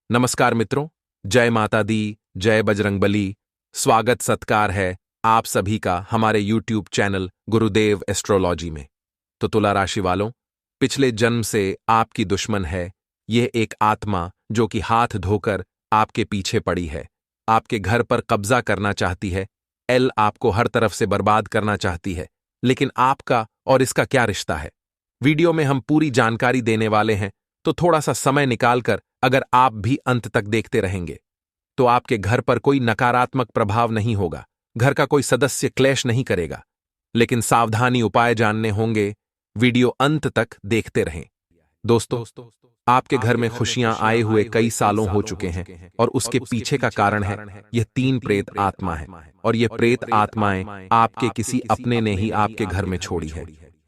नमस्कार मित्रों, जय माता दी, जय बजरंगबली। स्वागत सत्कार है आप सभी का हमारे YouTube चैनल गुरुदेव एस्ट्रोलॉजी में। तो तुला राशि वालों, पिछले जन्म से आपकी दुश्मन है यह एक आत्मा जो कि हाथ धोकर आपके पीछे पड़ी है, आपके घर पर कब्जा करना चाहती है। आपको हर तरफ से बर्बाद करना चाहती है, लेकिन आपका और इसका क्या रिश्ता है? वीडियो में हम पूरी जानकारी देने वाले हैं, तो थोड़ा सा समय निकालकर अगर आप भी अंत तक देखते रहेंगे तो आपके घर पर कोई नकारात्मक प्रभाव नहीं होगा, घर का कोई सदस्य क्लेश नहीं करेगा। लेकिन सावधानी उपाय जानने होंगे, वीडियो अंत तक देखते रहें। दोस्तों, आपके घर में खुशियां आए हुए कई सालों हो चुके हैं और उसके पीछे का कारण है यह 3 प्रेत आत्मा है, और ये प्रेत आत्माएं आपके किसी अपने ने ही आपके घर में छोड़ी है।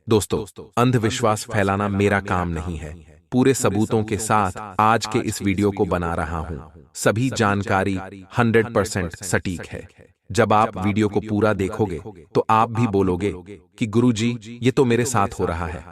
दोस्तों, अंधविश्वास फैलाना मेरा काम नहीं है। पूरे सबूतों के साथ आज के इस वीडियो को बना रहा हूं। सभी जानकारी 100% सटीक है। जब आप वीडियो को पूरा देखोगे तो आप भी बोलोगे कि गुरुजी, ये तो मेरे साथ हो रहा है।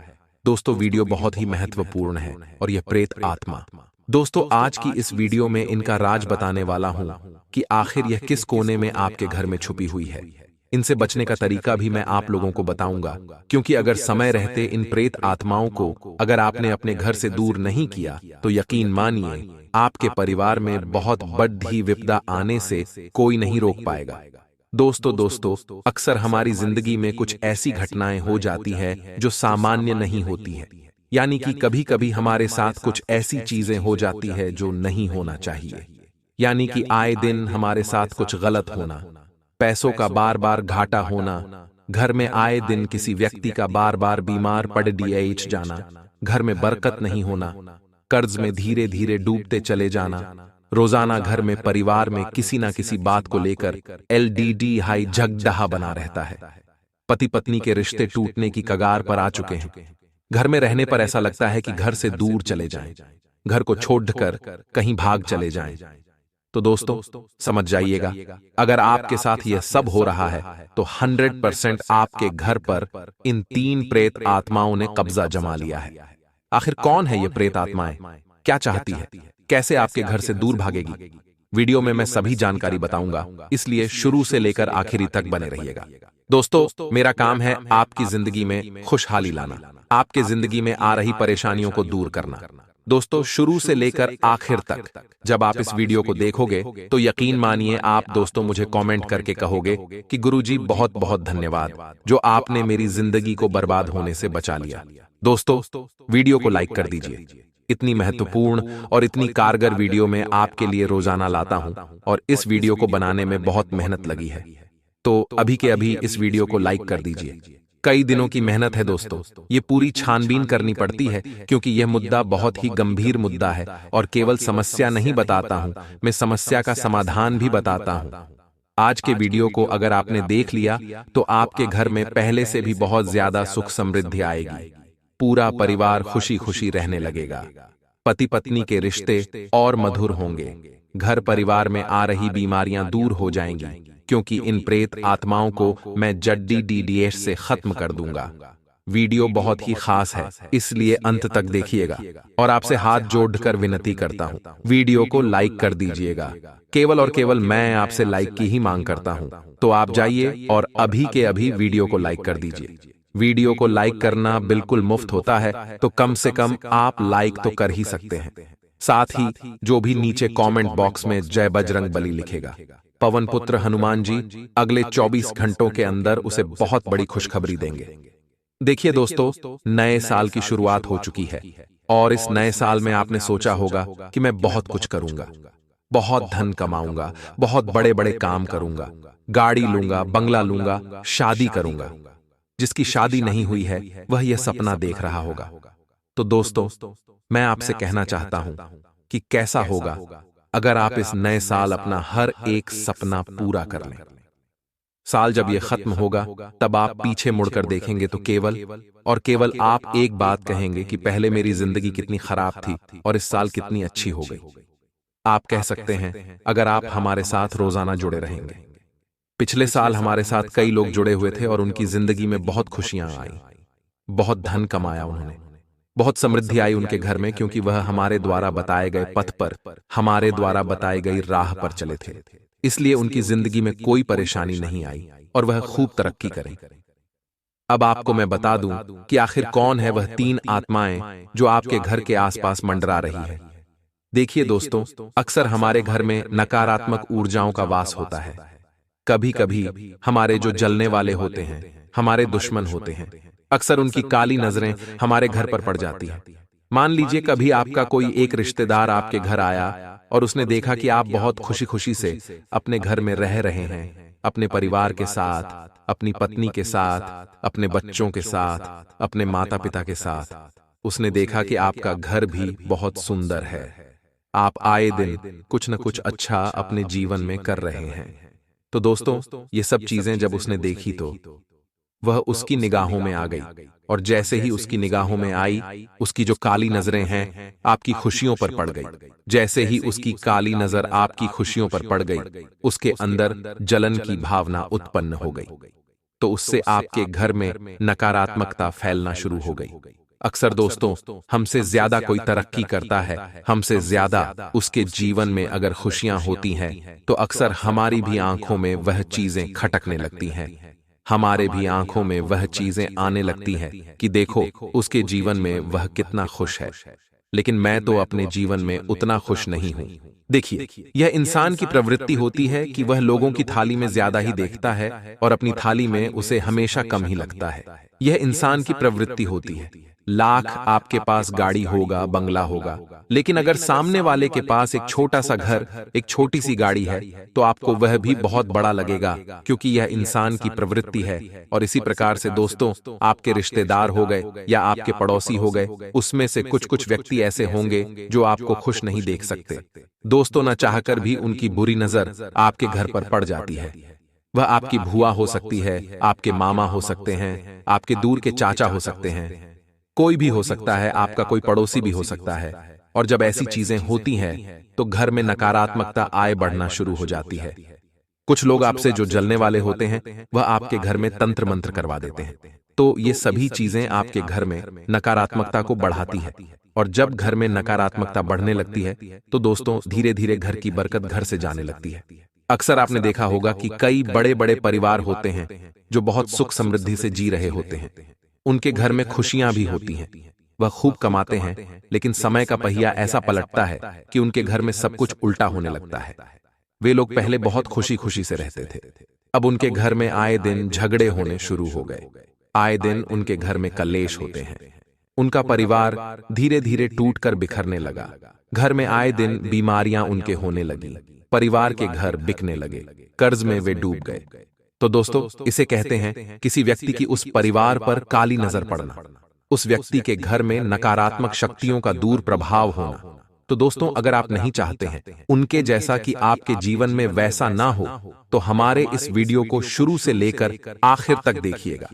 दोस्तों, वीडियो बहुत ही महत्वपूर्ण है और यह प्रेत आत्मा। दोस्तों, आज की इस वीडियो में इनका राज बताने वाला हूं कि आखिर यह किस कोने में आपके घर में छुपी हुई है। इनसे बचने का तरीका भी मैं आप लोगों को बताऊंगा, क्योंकि अगर समय रहते इन प्रेत आत्माओं को अगर आपने अपने घर से दूर नहीं किया तो यकीन मानिए आपके परिवार में बहुत बड़ी विपदा आने से कोई नहीं रोक पाएगा। दोस्तों, अक्सर हमारी जिंदगी में कुछ ऐसी घटनाएं हो जाती है जो सामान्य नहीं होती है। यानी कि कभी कभी हमारे साथ कुछ ऐसी चीजें हो जाती है जो नहीं होना चाहिए। यानी कि आए दिन हमारे साथ कुछ गलत होना, पैसों का बार बार घाटा होना, घर में आए दिन किसी व्यक्ति का बार बार बीमार पड़ डीएच जाना, घर में बरकत नहीं होना, कर्ज में धीरे धीरे डूबते चले जाना, रोजाना घर में परिवार में किसी ना किसी बात को लेकर LDD हाई झगडहा बना रहता है। पति पत्नी के रिश्ते टूटने की कगार पर आ चुके हैं। घर में रहने पर ऐसा लगता है कि घर से दूर चले जाएं, घर को छोड़कर कहीं भाग चले जाएं। तो दोस्तों, समझ जाइएगा, अगर आपके साथ यह सब हो रहा है तो 100% आपके घर पर इन 3 प्रेत आत्माओं ने कब्जा जमा लिया है। आखिर कौन है ये प्रेत आत्माएं, क्या चाहती है, कैसे आपके घर से दूर भागेगी? वीडियो में मैं सभी जानकारी बताऊंगा, इसलिए शुरू से लेकर आखिरी तक बने रहिएगा। दोस्तों, मेरा काम है आपकी जिंदगी में खुशहाली लाना, आपके जिंदगी में आ रही परेशानियों को दूर करना। दोस्तों, शुरू से लेकर आखिर तक जब आप इस वीडियो को देखोगे तो यकीन मानिए आप दोस्तों मुझे कमेंट करके कहोगे कि गुरुजी बहुत बहुत धन्यवाद, जो आपने मेरी जिंदगी को बर्बाद होने से बचा लिया। दोस्तों, वीडियो को लाइक कर दीजिए। इतनी महत्वपूर्ण और इतनी कारगर वीडियो मैं आपके लिए रोजाना लाता हूं, और इस वीडियो को बनाने में बहुत मेहनत लगी है। तो अभी के अभी इस वीडियो को लाइक कर दीजिए। कई दिनों की मेहनत है दोस्तों, ये पूरी छानबीन करनी पड़ती है, क्योंकि यह मुद्दा बहुत ही गंभीर मुद्दा है और केवल समस्या नहीं बताता हूं, मैं समस्या का समाधान भी बताता हूं। आज के वीडियो को अगर आपने देख लिया तो आपके घर में पहले से भी बहुत ज्यादा सुख समृद्धि आएगी, पूरा परिवार खुशी खुशी रहने लगेगा, पति पत्नी के रिश्ते और मधुर होंगे, घर परिवार में आ रही बीमारियां दूर हो जाएंगी, क्योंकि इन प्रेत आत्माओं को मैं जड्डी DDH से खत्म कर दूंगा। वीडियो बहुत ही खास है, इसलिए अंत तक देखिएगा, और आपसे हाथ जोड़कर विनती करता हूं, वीडियो को लाइक कर दीजिएगा। केवल और केवल मैं आपसे लाइक की ही मांग करता हूं, तो आप जाइए और अभी के अभी वीडियो को लाइक कर दीजिए। वीडियो को लाइक करना बिल्कुल मुफ्त होता है, तो कम से कम आप लाइक तो कर ही सकते हैं। साथ ही जो भी नीचे कमेंट बॉक्स में जय बजरंग बली लिखेगा, पवन पुत्र हनुमान जी अगले 24 घंटों के अंदर उसे बहुत बड़ी खुशखबरी देंगे। देखिए दोस्तों, नए साल की शुरुआत हो चुकी है, और इस नए साल में आपने सोचा होगा कि मैं बहुत कुछ करूंगा, बहुत धन कमाऊंगा, बहुत बड़े बड़े काम करूंगा, गाड़ी लूंगा, बंगला लूंगा, शादी करूंगा। जिसकी शादी नहीं हुई है वह यह सपना देख रहा होगा। तो दोस्तों, मैं आपसे कहना चाहता हूं कि कैसा होगा अगर आप इस नए साल अपना हर एक सपना पूरा कर लें। साल जब यह खत्म होगा तब आप पीछे मुड़कर देखेंगे तो केवल और केवल आप एक बात कहेंगे कि पहले मेरी जिंदगी कितनी खराब थी और इस साल कितनी अच्छी हो गई। आप कह सकते हैं अगर आप हमारे साथ रोजाना जुड़े रहेंगे। पिछले साल हमारे साथ कई लोग जुड़े हुए थे और उनकी जिंदगी में बहुत खुशियां आई, बहुत धन कमाया उन्होंने, बहुत समृद्धि आई उनके घर में, क्योंकि वह हमारे द्वारा बताए गए पथ पर, हमारे द्वारा बताई गई राह पर चले थे। इसलिए उनकी जिंदगी में कोई परेशानी नहीं आई और वह खूब तरक्की करें। अब आपको मैं बता दूं कि आखिर कौन है वह 3 आत्माएं जो आपके घर के आसपास मंडरा रही है। देखिए दोस्तों, अक्सर हमारे घर में नकारात्मक ऊर्जाओं का वास होता है। कभी कभी हमारे जो जलने वाले होते हैं, हमारे दुश्मन होते हैं, अक्सर उनकी काली नजरें हमारे घर पर पड़ जाती हैं। मान लीजिए कभी आपका कोई एक रिश्तेदार आपके घर आया और उसने देखा कि आप बहुत खुशी खुशी से अपने घर में रह रहे हैं, अपने परिवार के साथ, अपनी पत्नी के साथ, अपने बच्चों के साथ, अपने माता पिता के साथ। उसने देखा कि आपका घर भी बहुत सुंदर है, आप आए दिन कुछ न कुछ अच्छा अपने जीवन में कर रहे हैं। तो दोस्तों, ये सब चीजें जब उसने देखी तो वह उसकी निगाहों में आ गई, और जैसे ही उसकी निगाहों में आई, उसकी जो काली नजरें हैं आपकी खुशियों पर पड़ गई। जैसे ही उसकी काली नजर आपकी खुशियों पर पड़ गई, उसके अंदर जलन की भावना उत्पन्न हो गई। तो उससे आपके घर में नकारात्मकता फैलना शुरू हो गई। अक्सर दोस्तों, हमसे ज्यादा कोई तरक्की करता है, हमसे ज्यादा उसके जीवन में अगर खुशियां होती हैं, तो अक्सर हमारी भी आंखों में वह चीजें खटकने लगती हैं, हमारे भी आंखों में वह चीजें आने लगती हैं कि देखो उसके जीवन में वह कितना खुश है, लेकिन मैं तो अपने जीवन में उतना खुश नहीं हूं। देखिए, यह इंसान की प्रवृत्ति होती है कि वह लोगों की थाली में ज्यादा ही देखता है और अपनी थाली में उसे हमेशा कम ही लगता है। यह इंसान की प्रवृत्ति होती है। लाख आपके पास गाड़ी होगा, बंगला होगा, लेकिन अगर सामने वाले के पास एक छोटा सा घर, एक छोटी सी गाड़ी है, तो आपको वह भी बहुत बड़ा लगेगा, क्योंकि यह इंसान की प्रवृत्ति है। और इसी प्रकार से दोस्तों, आपके रिश्तेदार हो गए या आपके पड़ोसी हो गए, उसमें से कुछ कुछ व्यक्ति ऐसे होंगे जो आपको खुश नहीं देख सकते। दोस्तों, न चाहकर भी उनकी बुरी नजर आपके घर पर पड़ जाती है। वह आपकी भुआ हो सकती है, आपके मामा हो सकते हैं, आपके दूर के चाचा हो सकते हैं, कोई भी हो सकता है, आपका कोई पड़ोसी भी हो सकता है। और जब ऐसी चीजें होती हैं तो घर में नकारात्मकता आए बढ़ना शुरू हो जाती है। कुछ लोग आपसे जो जलने वाले होते हैं, वह आपके घर में तंत्र मंत्र करवा देते हैं। तो ये सभी चीजें आपके घर में नकारात्मकता को बढ़ाती है, और जब घर में नकारात्मकता बढ़ने लगती है तो दोस्तों धीरे धीरे घर की बरकत घर से जाने लगती है। अक्सर आपने देखा होगा कि कई बड़े बड़े परिवार होते हैं जो बहुत सुख समृद्धि से जी रहे होते हैं, उनके घर में खुशियां भी होती हैं, वह खूब कमाते हैं, लेकिन समय का पहिया ऐसा पलटता है कि उनके घर में सब कुछ उल्टा होने लगता है। वे लोग पहले बहुत खुशी खुशी से रहते थे, अब उनके घर में आए दिन झगड़े होने शुरू हो गए, आए दिन उनके घर में कलेश होते हैं, उनका परिवार धीरे धीरे टूट कर बिखरने लगा, घर में आए दिन बीमारियां उनके होने लगी, परिवार के घर बिकने लगे, कर्ज में वे डूब गए। तो दोस्तों, इसे कहते हैं किसी व्यक्ति की उस परिवार पर काली नजर पड़ना, उस व्यक्ति के घर में नकारात्मक शक्तियों का दूर प्रभाव होना। तो दोस्तों, अगर आप नहीं चाहते हैं उनके जैसा कि आपके जीवन में वैसा ना हो, तो हमारे इस वीडियो को शुरू से लेकर आखिर तक देखिएगा।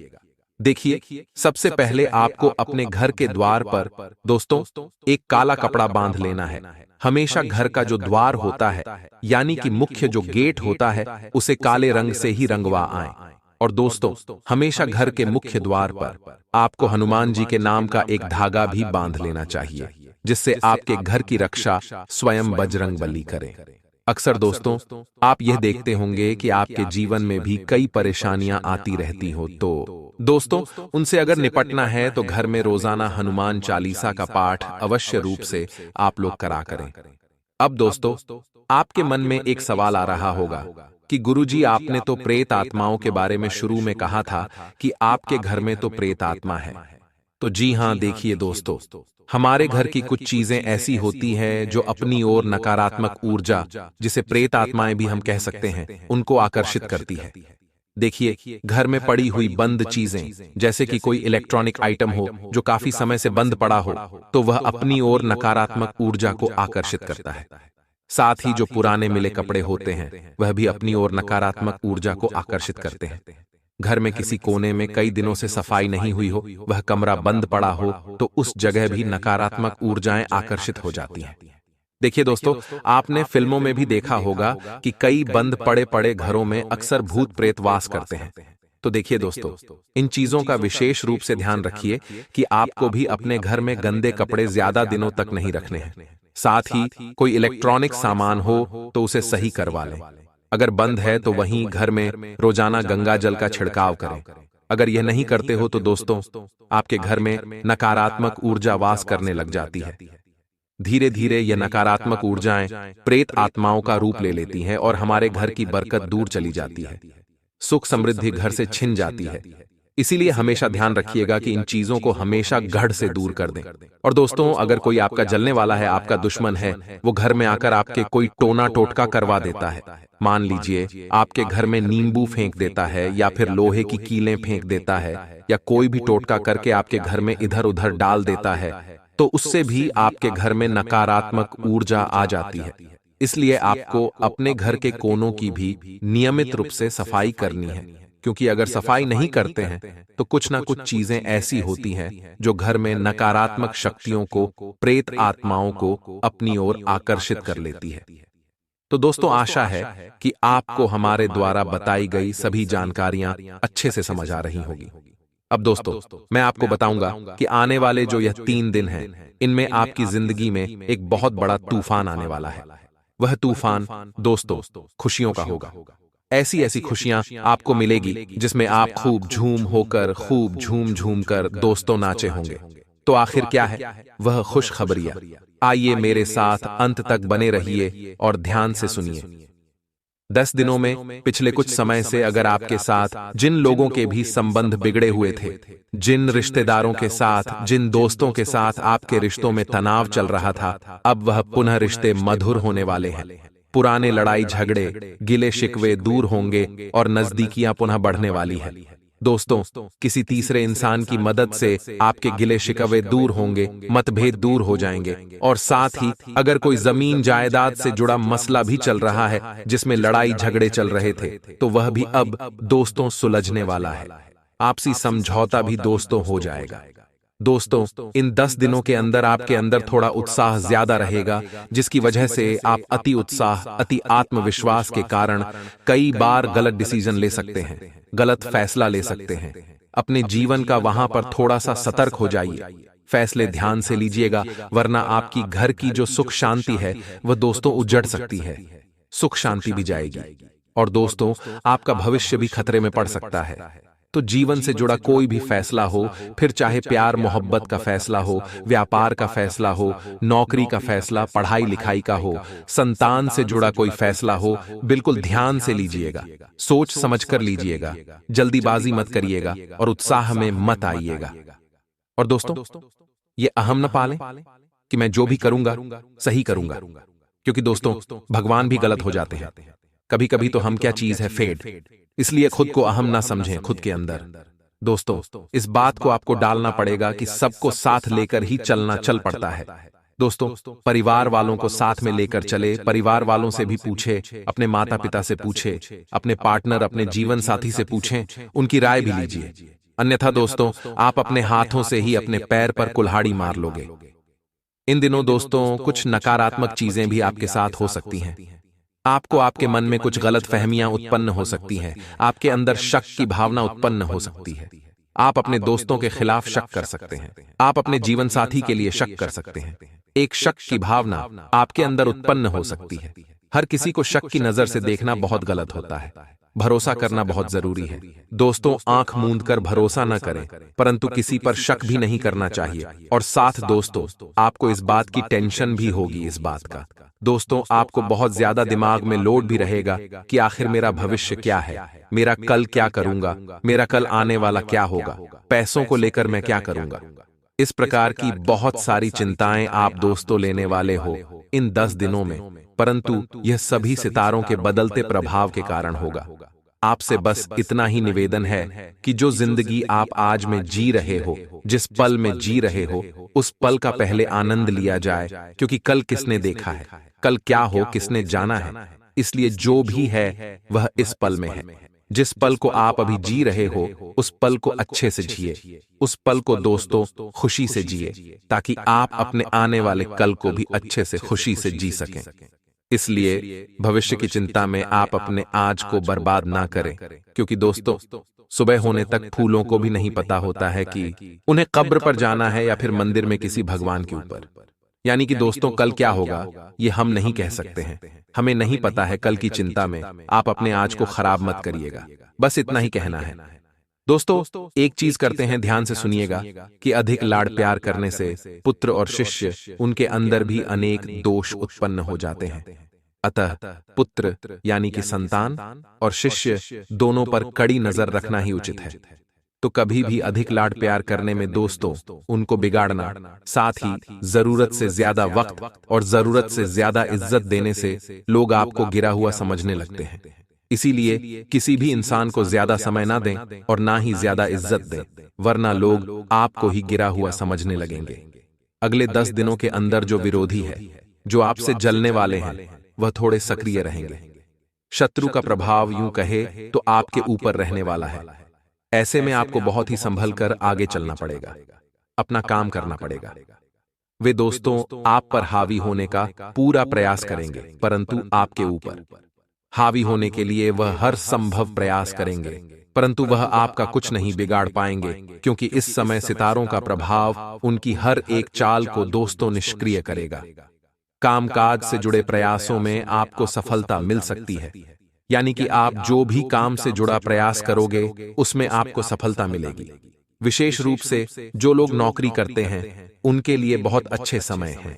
देखिए, सबसे पहले आपको अपने घर के द्वार पर दोस्तों एक काला कपड़ा बांध लेना है। हमेशा घर का जो द्वार होता है, यानी कि मुख्य जो गेट होता है, उसे काले रंग से ही रंगवा आए। और दोस्तों, हमेशा घर के मुख्य द्वार पर आपको हनुमान जी के नाम का एक धागा भी बांध लेना चाहिए, जिससे आपके घर की रक्षा स्वयं बजरंगबली करे। अक्सर दोस्तों, आप यह देखते होंगे कि आपके जीवन में भी कई परेशानियां आती रहती हो, तो दोस्तों उनसे अगर निपटना है तो घर में रोजाना हनुमान चालीसा का पाठ अवश्य रूप से आप लोग करा करें। अब दोस्तों, आपके मन में एक सवाल आ रहा होगा कि गुरुजी, आपने तो प्रेत आत्माओं के बारे में शुरू में कहा था कि आपके घर में तो प्रेत आत्मा है। तो जी हां, देखिए दोस्तों, हमारे घर की कुछ चीजें ऐसी होती हैं जो अपनी ओर नकारात्मक ऊर्जा, जिसे प्रेत आत्माएं भी हम कह सकते हैं, उनको आकर्षित करती है। देखिए, घर में पड़ी हुई बंद चीजें, जैसे कि कोई इलेक्ट्रॉनिक आइटम हो जो काफी समय से बंद पड़ा हो, तो वह अपनी ओर नकारात्मक ऊर्जा को आकर्षित करता है। साथ ही जो पुराने मिले कपड़े होते हैं, वह भी अपनी ओर नकारात्मक ऊर्जा को आकर्षित करते हैं। घर में किसी कोने में कई दिनों से सफाई नहीं हुई हो, वह कमरा बंद पड़ा हो, तो उस जगह भी नकारात्मक ऊर्जाएं आकर्षित हो जाती हैं। देखिए दोस्तों, आपने फिल्मों में भी देखा होगा कि कई बंद पड़े पड़े घरों में अक्सर भूत प्रेत वास करते हैं। तो देखिए दोस्तों, इन चीजों का विशेष रूप से ध्यान रखिए कि आपको भी अपने घर में गंदे कपड़े ज्यादा दिनों तक नहीं रखने हैं। साथ ही कोई इलेक्ट्रॉनिक सामान हो तो उसे सही करवा लें। अगर बंद है तो वहीं घर में रोजाना गंगा जल का छिड़काव करें। अगर यह नहीं करते हो तो दोस्तों, आपके घर में नकारात्मक ऊर्जा वास करने लग जाती है। धीरे धीरे यह नकारात्मक ऊर्जाएं प्रेत आत्माओं का रूप ले लेती हैं और हमारे घर की बरकत दूर चली जाती है। सुख समृद्धि घर से छिन जाती है। इसीलिए हमेशा ध्यान रखिएगा कि इन चीजों को हमेशा गढ़ से दूर कर दें। और दोस्तों, अगर कोई आपका जलने वाला है, आपका दुश्मन है, वो घर में आकर आपके कोई टोना टोटका करवा देता है, मान लीजिए आपके घर में नींबू फेंक देता है या फिर लोहे की कीलें फेंक देता है या कोई भी टोटका करके आपके घर में इधर उधर डाल देता है, तो उससे भी आपके घर में नकारात्मक ऊर्जा आ जाती है। इसलिए आपको अपने घर के कोनों की भी नियमित रूप से सफाई करनी है, क्योंकि अगर सफाई नहीं करते हैं तो कुछ ना कुछ चीजें ऐसी होती हैं जो घर में नकारात्मक शक्तियों को, प्रेत आत्माओं को अपनी ओर आकर्षित कर लेती है। तो दोस्तों, आशा है कि आपको हमारे द्वारा बताई गई सभी जानकारियां अच्छे से समझ आ रही होगी। अब दोस्तों, मैं आपको बताऊंगा कि आने वाले जो यह 3 दिन हैं, इनमें आपकी जिंदगी में एक बहुत बड़ा तूफान आने वाला है। वह तूफान दोस्तों खुशियों का होगा। ऐसी ऐसी खुशियां आपको मिलेगी जिसमें आप खूब झूम झूम कर दोस्तों नाचे होंगे। तो आखिर क्या है वह खुशखबरियां? आइए मेरे साथ अंत तक बने रहिए और ध्यान से सुनिए। 10 दिनों में पिछले कुछ समय से अगर आपके साथ जिन लोगों के भी संबंध बिगड़े हुए थे, जिन रिश्तेदारों के साथ, जिन दोस्तों के साथ आपके रिश्तों में तनाव चल रहा था, अब वह पुनः रिश्ते मधुर होने वाले हैं। पुराने लड़ाई झगड़े, गिले शिकवे दूर होंगे और नजदीकियां पुनः बढ़ने वाली है। दोस्तों, किसी तीसरे इंसान की मदद से आपके गिले शिकवे दूर होंगे, मतभेद दूर हो जाएंगे और साथ ही अगर कोई जमीन जायदाद से जुड़ा मसला भी चल रहा है जिसमें लड़ाई झगड़े चल रहे थे, तो वह भी अब दोस्तों सुलझने वाला है। आपसी समझौता भी दोस्तों हो जाएगा। दोस्तों, इन 10 दिनों के अंदर आपके अंदर थोड़ा उत्साह ज्यादा रहेगा, जिसकी वजह से आप अति उत्साह, अति आत्मविश्वास के कारण कई बार गलत डिसीजन ले सकते हैं, गलत फैसला ले सकते हैं। अपने जीवन का वहां पर थोड़ा सा सतर्क हो जाइए। फैसले ध्यान से लीजिएगा, वरना आपकी घर की जो सुख शांति है वह दोस्तों उजड़ सकती है। सुख शांति भी जाएगी और दोस्तों आपका भविष्य भी खतरे में पड़ सकता है। तो जीवन से जुड़ा कोई भी फैसला हो, फिर चाहे प्यार मोहब्बत का फैसला हो, व्यापार का फैसला हो, नौकरी का फैसला, पढ़ाई लिखाई का हो, संतान से जुड़ा कोई फैसला हो, बिल्कुल ध्यान से लीजिएगा, सोच समझ कर लीजिएगा, जल्दीबाजी मत करिएगा और उत्साह में मत आइएगा। और दोस्तों, ये अहम न पालें कि मैं जो भी करूंगा सही करूंगा, क्योंकि दोस्तों भगवान भी गलत हो जाते हैं। कभी कभी तो हम क्या चीज है फेड, इसलिए खुद को अहम ना समझें खुद के अंदर। दोस्तों, इस बात को आपको डालना पड़ेगा कि सबको साथ लेकर ही चल पड़ता है। दोस्तों, परिवार वालों को साथ में लेकर चले, परिवार वालों से भी पूछे, अपने माता पिता से पूछे, अपने पार्टनर, अपने जीवन साथी से पूछें, उनकी राय भी लीजिए। अन्यथा दोस्तों आप अपने हाथों से ही अपने पैर पर कुल्हाड़ी मार लोगे। इन दिनों दोस्तों कुछ नकारात्मक चीजें भी आपके साथ हो सकती हैं। आपको आपके मन में कुछ गलत फहमियां उत्पन्न हो सकती हैं, आपके अंदर शक की भावना उत्पन्न हो सकती है। आप अपने दोस्तों के खिलाफ शक कर सकते हैं, आप अपने जीवन साथी के लिए शक कर सकते हैं। एक शक की भावना आपके अंदर उत्पन्न हो सकती है। हर किसी को शक की नजर से देखना बहुत गलत होता है। भरोसा करना बहुत जरूरी है। दोस्तों, आंख मूंद कर भरोसा न करें, परंतु किसी पर शक भी नहीं करना चाहिए। और साथ दोस्तों आपको इस बात की टेंशन भी होगी, इस बात का दोस्तों आपको बहुत ज्यादा दिमाग में लोड भी रहेगा कि आखिर मेरा भविष्य क्या है, मेरा कल क्या करूंगा, मेरा कल आने वाला क्या होगा, पैसों को लेकर मैं क्या करूंगा। इस प्रकार की बहुत सारी चिंताएं आप दोस्तों लेने वाले हो इन 10 दिनों में, परंतु यह सभी सितारों के बदलते प्रभाव के कारण होगा। आपसे बस इतना ही निवेदन है कि जो जिंदगी आप आज में जी रहे हो, जिस पल में जी रहे हो, उस पल का पहले आनंद लिया जाए, क्योंकि कल किसने देखा है, कल क्या हो किसने जाना है। इसलिए जो भी है वह इस पल में है। जिस पल को आप अभी जी रहे हो उस पल को अच्छे से जिए, उस पल को दोस्तों खुशी से जिए, ताकि आप अपने आने वाले कल को भी अच्छे से खुशी से जी सकें। इसलिए भविष्य की चिंता में आप अपने आज को बर्बाद ना करें, क्योंकि दोस्तों सुबह होने तक फूलों को भी नहीं पता होता है कि उन्हें कब्र पर जाना है या फिर मंदिर में किसी भगवान के ऊपर। यानी कि दोस्तों कल क्या होगा ये हम नहीं कह सकते हैं, हमें नहीं पता है। कल की चिंता में आप अपने आज को खराब मत करिएगा, बस इतना ही कहना है। दोस्तों एक चीज करते हैं, ध्यान से सुनिएगा कि अधिक लाड़ प्यार करने से पुत्र और शिष्य उनके अंदर भी अनेक दोष उत्पन्न हो जाते हैं। अतः पुत्र यानी कि संतान और शिष्य दोनों पर कड़ी नजर रखना ही उचित है। तो कभी भी अधिक लाड़ प्यार करने में दोस्तों उनको बिगाड़ना, साथ ही जरूरत से ज्यादा वक्त और जरूरत से ज्यादा इज्जत देने से लोग आपको गिरा हुआ समझने लगते हैं। इसीलिए किसी भी इंसान को ज्यादा समय ना दें और ना ही ज्यादा इज्जत दें, वरना लोग आपको ही गिरा हुआ समझने लगेंगे। अगले 10 दिनों के अंदर जो विरोधी है, जो आपसे जलने वाले हैं, वह थोड़े सक्रिय रहेंगे। शत्रु का प्रभाव यूं कहे तो आपके ऊपर रहने वाला है। ऐसे में आपको बहुत ही संभल कर आगे चलना पड़ेगा, अपना काम करना पड़ेगा। वे दोस्तों आप पर हावी होने का पूरा प्रयास करेंगे, परंतु आपके ऊपर हावी होने के लिए वह हर संभव प्रयास करेंगे, परंतु वह आपका कुछ नहीं बिगाड़ पाएंगे, क्योंकि इस समय सितारों का प्रभाव उनकी हर एक चाल को दोस्तों निष्क्रिय करेगा। कामकाज से जुड़े प्रयासों में आपको सफलता मिल सकती है, यानी कि आप जो भी काम से जुड़ा प्रयास करोगे उसमें आपको सफलता मिलेगी। विशेष रूप से जो लोग नौकरी करते हैं उनके लिए बहुत अच्छे समय हैं।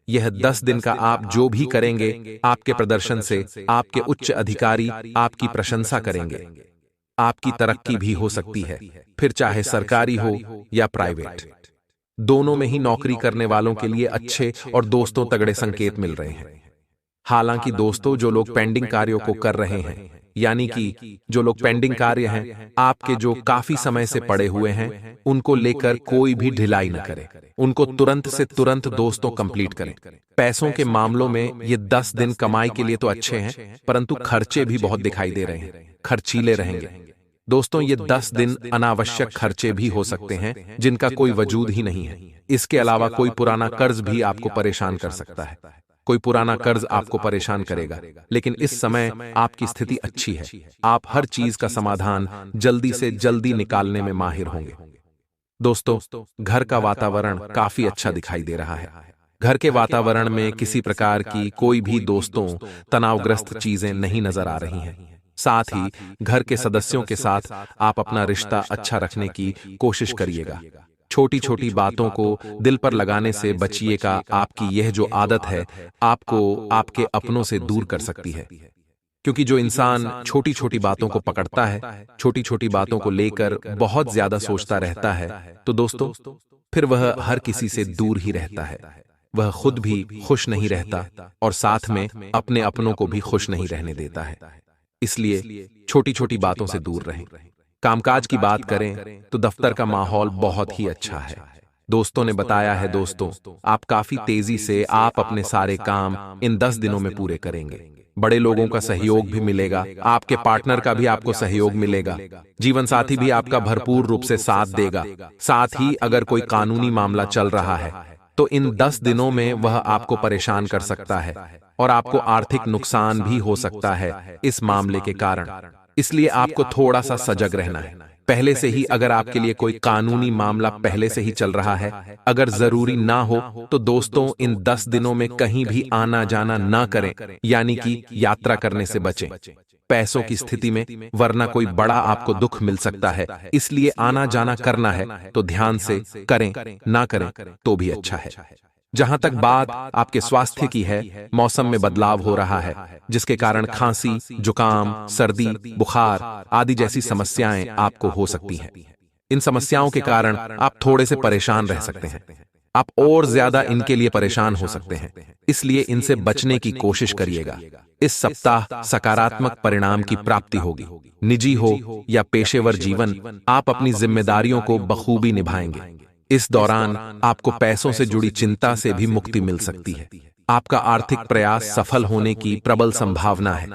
यह 10 दिन का आप जो भी करेंगे, आपके प्रदर्शन से आपके उच्च अधिकारी आपकी प्रशंसा करेंगे। आपकी तरक्की भी हो सकती है, फिर चाहे सरकारी हो या प्राइवेट। दोनों में ही नौकरी करने वालों के लिए अच्छे और दोस्तों तगड़े संकेत मिल रहे हैं। हालांकि दोस्तों जो लोग पेंडिंग कार्यों को कर रहे हैं, यानी कि जो लोग पेंडिंग कार्य हैं आपके जो काफी समय से पड़े हुए हैं, उनको लेकर कोई भी ढिलाई न करें, उनको तुरंत से तुरंत दोस्तों कंप्लीट करें। पैसों के मामलों में ये 10 दिन कमाई के लिए तो अच्छे हैं, परंतु खर्चे भी बहुत दिखाई दे रहे हैं, खर्चीले रहेंगे। दोस्तों ये 10 दिन अनावश्यक खर्चे भी हो सकते हैं जिनका कोई वजूद ही नहीं है। इसके अलावा कोई पुराना कर्ज भी आपको परेशान कर सकता है, कोई पुराना कर्ज आपको परेशान करेगा। लेकिन इस समय आपकी स्थिति अच्छी है, आप हर चीज का समाधान जल्दी से जल्दी निकालने में माहिर होंगे। दोस्तों घर का वातावरण काफी अच्छा दिखाई दे रहा है। घर के वातावरण में किसी प्रकार की कोई भी दोस्तों तनावग्रस्त चीजें नहीं नजर आ रही हैं। साथ ही घर के सदस्यों के साथ आप अपना रिश्ता अच्छा रखने की कोशिश करिएगा। छोटी छोटी बातों को दिल पर लगाने से बचिएगा। आपकी यह जो आदत है आपको आपके अपनों से दूर कर सकती है, क्योंकि जो इंसान छोटी छोटी बातों को पकड़ता है, छोटी छोटी बातों को लेकर बहुत ज्यादा सोचता रहता है, तो दोस्तों फिर वह हर किसी से दूर ही रहता है। वह खुद भी खुश नहीं रहता और साथ में अपने अपनों को भी खुश नहीं रहने देता है। इसलिए छोटी छोटी बातों से दूर रहें। कामकाज की बात करें तो दफ्तर का माहौल बहुत ही अच्छा है। दोस्तों ने बताया है दोस्तों आप काफी तेजी से आप अपने सारे काम इन 10 दिनों में पूरे करेंगे। बड़े लोगों का सहयोग भी मिलेगा, आपके पार्टनर का भी आपको सहयोग मिलेगा, जीवन साथी भी आपका भरपूर रूप से साथ देगा। साथ ही अगर कोई कानूनी मामला चल रहा है तो इन 10 दिनों में वह आपको परेशान कर सकता है और आपको आर्थिक नुकसान भी हो सकता है इस मामले के कारण। इसलिए आपको थोड़ा सा सजग रहना है पहले से ही। अगर आपके लिए कोई कानूनी मामला पहले से ही चल रहा है, अगर जरूरी ना हो तो दोस्तों इन 10 दिनों में कहीं भी आना जाना ना करें, यानी कि यात्रा करने से बचें पैसों की स्थिति में, वरना कोई बड़ा आपको दुख मिल सकता है। इसलिए आना जाना करना है तो ध्यान से करें, ना करें तो भी अच्छा है। जहां तक बात आपके स्वास्थ्य की है, मौसम में बदलाव हो रहा है जिसके कारण खांसी, जुकाम, सर्दी, बुखार आदि जैसी समस्याएं आपको हो सकती हैं। इन समस्याओं के कारण आप थोड़े से परेशान रह सकते हैं, आप और ज्यादा इनके लिए परेशान हो सकते हैं। इसलिए इनसे बचने की कोशिश करिएगा। इस सप्ताह सकारात्मक परिणाम की प्राप्ति होगी। निजी हो या पेशेवर जीवन, आप अपनी जिम्मेदारियों को बखूबी निभाएंगे। इस दौरान आपको पैसों से जुड़ी चिंता से भी मुक्ति मिल सकती है। आपका आर्थिक प्रयास सफल होने की प्रबल संभावना है।